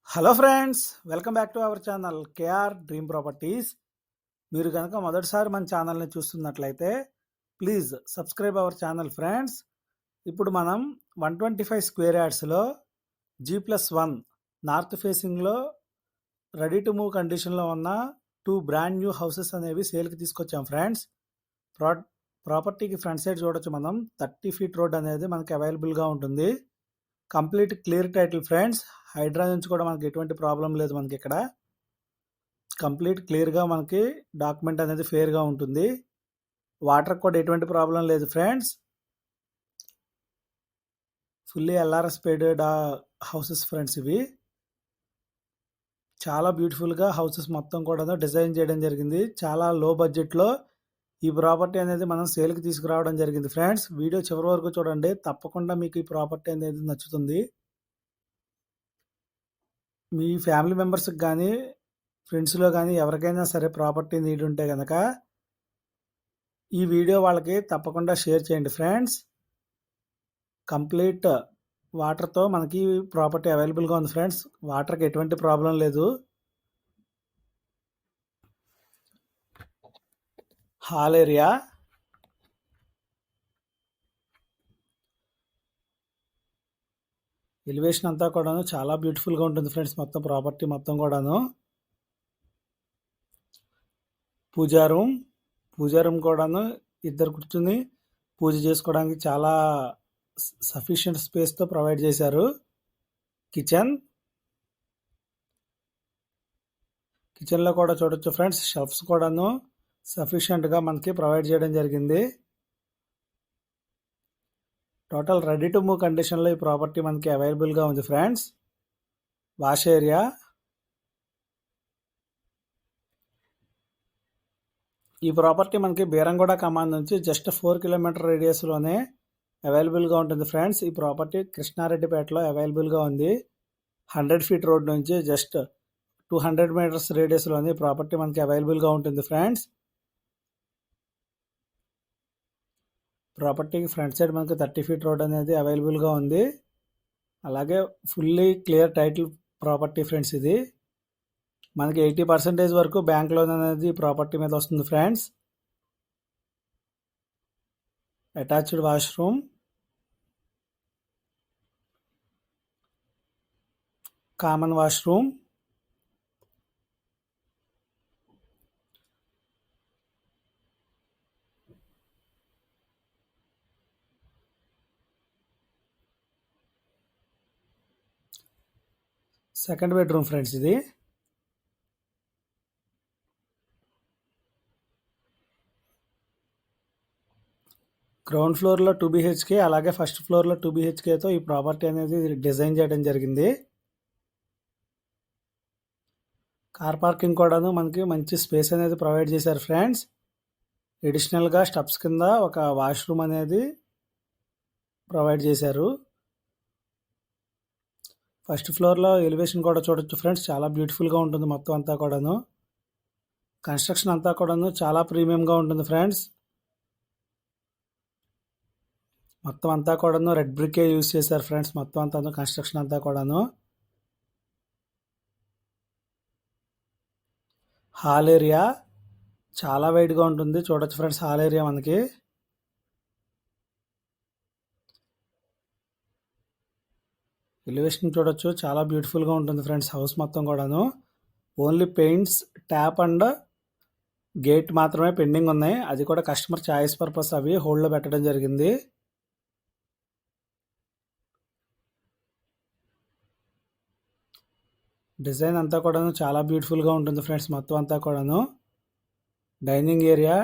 Hello friends, welcome back to our channel KR dream properties. మీరు కనుక మొదటిసారి మన ఛానల్ని చూస్తున్నట్లయితే please subscribe our channel friends. ఇప్పుడు మనం 125 స్క్వేర్ యార్డ్స్లో G+1 నార్త్ ఫేసింగ్లో రెడీ టు మూవ్ కండిషన్లో ఉన్న 2 బ్రాండ్ న్యూ హౌసెస్ అనేవి సేల్కి తీసుకొచ్చాం ఫ్రెండ్స్. ప్రాపర్టీకి ఫ్రంట్ సైడ్ చూడొచ్చు, మనం 30 ఫీట్ రోడ్ అనేది మనకి అవైలబుల్గా ఉంటుంది. Complete clear title friends. HYDRAA నుంచి కూడా మనకి ఎటువంటి ప్రాబ్లం లేదు. మనకి ఇక్కడ కంప్లీట్ క్లియర్గా మనకి డాక్యుమెంట్ అనేది ఫేర్గా ఉంటుంది. వాటర్ కూడా ఎటువంటి ప్రాబ్లం లేదు friends. Fully LRS paided houses friends. ఇవి చాలా బ్యూటిఫుల్గా హౌసెస్ మొత్తం కూడా డిజైన్ చేయడం జరిగింది. చాలా లో బడ్జెట్లో ఈ ప్రాపర్టీ అనేది మనం సేల్కి తీసుకురావడం జరిగింది ఫ్రెండ్స్. వీడియో చివరి వరకు చూడండి, తప్పకుండా మీకు ఈ ప్రాపర్టీ అనేది నచ్చుతుంది. మీ ఫ్యామిలీ మెంబర్స్కి కానీ ఫ్రెండ్స్లో కానీ ఎవరికైనా సరే ప్రాపర్టీ నీడ్ ఉంటే కనుక ఈ వీడియో వాళ్ళకి తప్పకుండా షేర్ చేయండి ఫ్రెండ్స్. కంప్లీట్ వాటర్తో మనకి ప్రాపర్టీ అవైలబుల్గా ఉంది ఫ్రెండ్స్. వాటర్కి ఎటువంటి ప్రాబ్లం లేదు. హాల్ ఏరియా, ఎలివేషన్ అంతా కూడాను చాలా బ్యూటిఫుల్గా ఉంటుంది ఫ్రెండ్స్. మొత్తం ప్రాపర్టీ మొత్తం కూడాను. పూజా రూమ్ కూడాను ఇద్దరు కూర్చుని పూజ చేసుకోవడానికి చాలా సఫిషియంట్ స్పేస్తో ప్రొవైడ్ చేశారు. కిచెన్లో కూడా చూడొచ్చు ఫ్రెండ్స్, షెల్ఫ్స్ కూడాను సఫిషియంట్గా మనకి ప్రొవైడ్ చేయడం జరిగింది. టోటల్ రెడీ టు మూవ్ కండిషన్లో ఈ ప్రాపర్టీ మనకి అవైలబుల్గా ఉంది ఫ్రెండ్స్. వాష్ ఏరియా, ఈ ప్రాపర్టీ మనకి బీరంగూడ కమాండ్ నుంచి జస్ట్ 4 కిలోమీటర్ రేడియస్లోనే అవైలబుల్గా ఉంటుంది ఫ్రెండ్స్. ఈ ప్రాపర్టీ కృష్ణారెడ్డిపేటలో అవైలబుల్గా ఉంది. 100 ఫీట్ రోడ్ నుంచి జస్ట్ 200 మీటర్స్ రేడియస్లోనే ఈ ప్రాపర్టీ మనకి అవైలబుల్గా ఉంటుంది ఫ్రెండ్స్. ప్రాపర్టీకి ఫ్రంట్ సైడ్ మనకి 30 ఫీట్ రోడ్ అనేది అవైలబుల్గా ఉంది. అలాగే fully clear title property friends. ఇది మనకి 80% వరకు బ్యాంక్ లోన్ అనేది ప్రాపర్టీ మీద వస్తుంది friends. Attached washroom, common washroom, second bedroom friends. ఇది గ్రౌండ్ ఫ్లోర్లో 2 BHK, అలాగే ఫస్ట్ ఫ్లోర్లో 2 BHKతో ఈ ప్రాపర్టీ అనేది డిజైన్ చేయడం జరిగింది. కార్ పార్కింగ్ కూడాను మనకి మంచి స్పేస్ అనేది ప్రొవైడ్ చేశారు ఫ్రెండ్స్. అడిషనల్గా స్టెప్స్ కింద ఒక వాష్రూమ్ అనేది ప్రొవైడ్ చేశారు. ఫస్ట్ ఫ్లోర్లో ఎలివేషన్ కూడా చూడొచ్చు ఫ్రెండ్స్, చాలా బ్యూటిఫుల్గా ఉంటుంది మొత్తం అంతా కూడాను. కన్స్ట్రక్షన్ అంతా కూడాను చాలా ప్రీమియంగా ఉంటుంది ఫ్రెండ్స్. మొత్తం అంతా కూడాను రెడ్ బ్రికే యూజ్ చేశారు ఫ్రెండ్స్. మొత్తం అంతా కన్స్ట్రక్షన్ అంతా కూడాను. హాల్ ఏరియా చాలా వైడ్గా ఉంటుంది, చూడొచ్చు ఫ్రెండ్స్. హాల్ ఏరియా మనకి ఎలివేషన్ చూడొచ్చు, చాలా బ్యూటిఫుల్గా ఉంటుంది ఫ్రెండ్స్. హౌస్ మొత్తం కూడాను only paints, tap and gate మాత్రమే పెండింగ్ ఉన్నాయి. అది కూడా కస్టమర్ చాయిస్ పర్పస్ అవి హోల్డ్లో పెట్టడం జరిగింది. డిజైన్ అంతా కూడాను చాలా బ్యూటిఫుల్గా ఉంటుంది ఫ్రెండ్స్. మొత్తం అంతా కూడాను డైనింగ్ ఏరియా,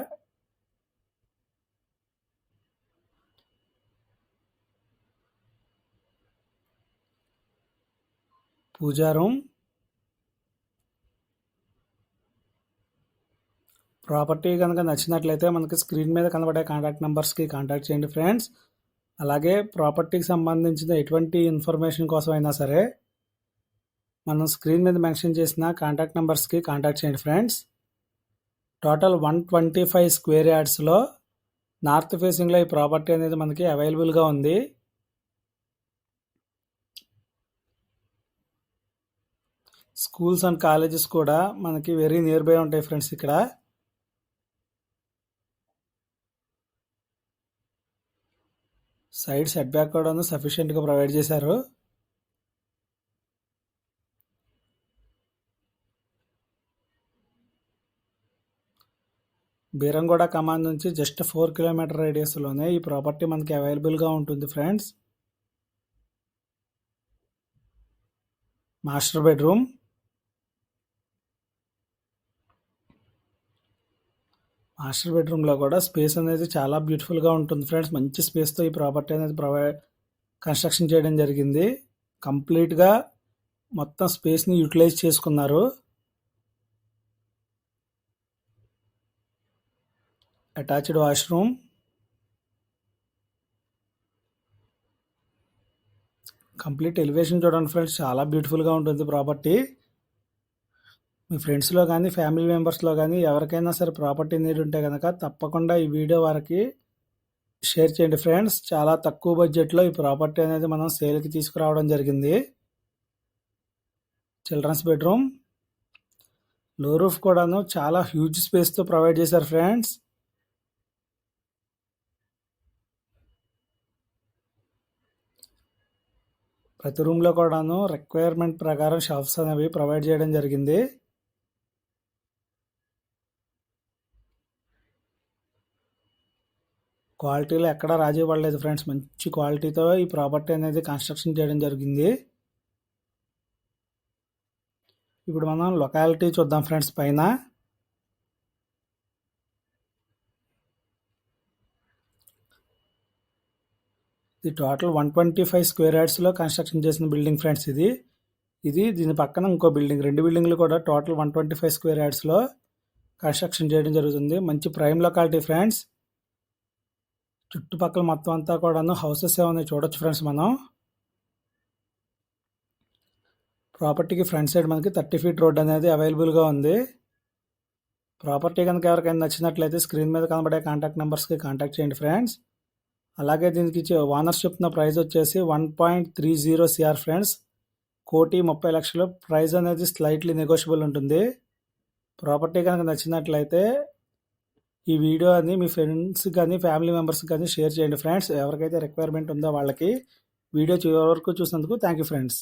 పూజా రూమ్. ప్రాపర్టీ కనుక నచ్చినట్లయితే మనకి స్క్రీన్ మీద కనబడే కాంటాక్ట్ నెంబర్స్కి కాంటాక్ట్ చేయండి ఫ్రెండ్స్. అలాగే ప్రాపర్టీకి సంబంధించిన ఎటువంటి ఇన్ఫర్మేషన్ కోసం అయినా సరే మనం స్క్రీన్ మీద మెన్షన్ చేసిన కాంటాక్ట్ నెంబర్స్కి కాంటాక్ట్ చేయండి ఫ్రెండ్స్. టోటల్ 125 స్క్వేర్ యార్డ్స్లో నార్త్ ఫేసింగ్లో ఈ ప్రాపర్టీ అనేది మనకి అవైలబుల్గా ఉంది. స్కూల్స్ అండ్ కాలేజెస్ కూడా మనకి వెరీ నియర్ బై ఉంటాయి ఫ్రెండ్స్ ఇక్కడ. సైడ్ సెట్ బ్యాక్ కూడా సఫిషియెంట్గా ప్రొవైడ్ చేశారు. బీరంగూడ కమాండ్ నుంచి జస్ట్ 4 కిలోమీటర్ రేడియస్లోనే ఈ ప్రాపర్టీ మనకి అవైలబుల్గా ఉంటుంది ఫ్రెండ్స్. మాస్టర్ బెడ్రూమ్, మాస్టర్ బెడ్రూమ్లో కూడా స్పేస్ అనేది చాలా బ్యూటిఫుల్గా ఉంటుంది ఫ్రెండ్స్. మంచి స్పేస్తో ఈ ప్రాపర్టీ అనేది కన్స్ట్రక్షన్ చేయడం జరిగింది. కంప్లీట్గా మొత్తం స్పేస్ని యూటిలైజ్ చేసుకున్నారు. అటాచ్డ్ వాష్రూమ్, కంప్లీట్ ఎలివేషన్ చూడండి ఫ్రెండ్స్, చాలా బ్యూటిఫుల్గా ఉంటుంది ప్రాపర్టీ. మీ ఫ్రెండ్స్లో కానీ ఫ్యామిలీ మెంబర్స్లో కానీ ఎవరికైనా సరే ప్రాపర్టీ నీడ్ ఉంటే కనుక తప్పకుండా ఈ వీడియో వారికి షేర్ చేయండి ఫ్రెండ్స్. చాలా తక్కువ బడ్జెట్లో ఈ ప్రాపర్టీ అనేది మనం సేల్కి తీసుకురావడం జరిగింది. చిల్డ్రన్స్ బెడ్రూమ్, లో రూఫ్ కూడాను చాలా హ్యూజ్ స్పేస్తో ప్రొవైడ్ చేశారు ఫ్రెండ్స్. ప్రతి రూమ్లో కూడాను రిక్వైర్మెంట్ ప్రకారం షెల్ఫ్స్ అనేవి ప్రొవైడ్ చేయడం జరిగింది. క్వాలిటీలో ఎక్కడా రాజీ పడలేదు ఫ్రెండ్స్. మంచి క్వాలిటీతో ఈ ప్రాపర్టీ అనేది కన్స్ట్రక్షన్ చేయడం జరిగింది. ఇప్పుడు మనం లొకాలిటీ చూద్దాం ఫ్రెండ్స్. పైన ఇది టోటల్ 125 స్క్వేర్ యార్డ్స్లో కన్స్ట్రక్షన్ చేసిన బిల్డింగ్ ఫ్రెండ్స్. ఇది దీని పక్కన ఇంకో బిల్డింగ్, 2 బిల్డింగ్లు కూడా టోటల్ 125 స్క్వేర్ యార్డ్స్లో కన్స్ట్రక్షన్ చేయడం జరుగుతుంది. మంచి ప్రైమ్ లొకాలిటీ ఫ్రెండ్స్. చుట్టుపక్కల మొత్తం అంతా కూడాను హౌసెస్ ఏమైనా చూడొచ్చు ఫ్రెండ్స్. మనం ప్రాపర్టీకి ఫ్రంట్ సైడ్ మనకి 30 ఫీట్ రోడ్ అనేది అవైలబుల్గా ఉంది. ప్రాపర్టీ కనుక ఎవరికైనా నచ్చినట్లయితే స్క్రీన్ మీద కనబడే కాంటాక్ట్ నెంబర్స్కి కాంటాక్ట్ చేయండి ఫ్రెండ్స్. అలాగే దీనికి ఓనర్స్ చెప్తున్న ప్రైస్ వచ్చేసి 1.30 CR ఫ్రెండ్స్. 1,30,00,000 ప్రైస్ అనేది స్లైట్లీ నెగోషియబుల్ ఉంటుంది. ప్రాపర్టీ కనుక నచ్చినట్లయితే ఈ వీడియోని మీ ఫ్రెండ్స్ కానీ ఫ్యామిలీ మెంబర్స్ కానీ షేర్ చేయండి ఫ్రెండ్స్. ఎవరికైతే రిక్వైర్మెంట్ ఉందో వాళ్ళకి. వీడియో చివరి వరకు చూసినందుకు థ్యాంక్ యూ ఫ్రెండ్స్.